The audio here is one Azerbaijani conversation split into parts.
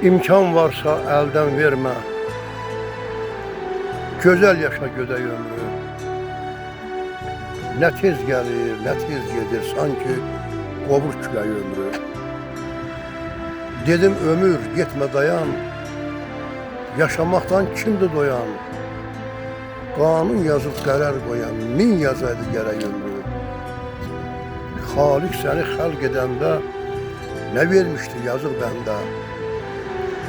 İmkan varsa elden verme. Güzel yaşa gödək ömrü. Ne tez gelir, ne tez gelir, sanki qovur külək ömrü. Dedim ömür, getmə dayan, yaşamaktan kimdir doyan? Kanun yazıb qərar qoyan, min yazaydı gərək ömrü. Xalik səni xəlq edəndə, nə vermişdi yazıq bəndə?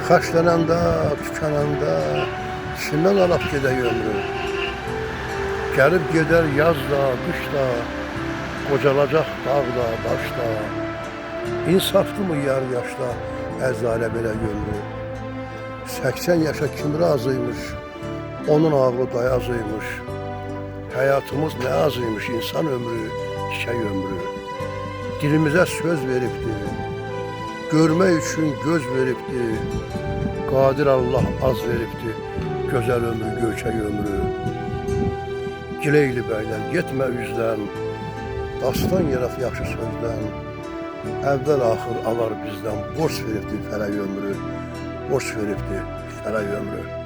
Xərclənəndə, tükənəndə, kimdən alaq gedək ömrü? Gəlib gedər yaz da, qış da, qocalacaq dağ da, daş da. İnsaflı mı yar yaşda əzalə belə ömrü? 80 yaşa kim razıymış, onun ağlı dayazıymış. Hayatımız ne azıymış, insan ömrü, çiçek ömrü. Dilimize söz veripti, görmək üçün göz veripti. Qadir Allah az veripti, gözəl ömrü, göyçək ömrü. Gileyli bəylər, getmə üzdən, dastan yarat yaxşı sözdən. Əvvəl axır alar bizdən, borç veripti fələk ömrü, borç veripti fələk ömrü.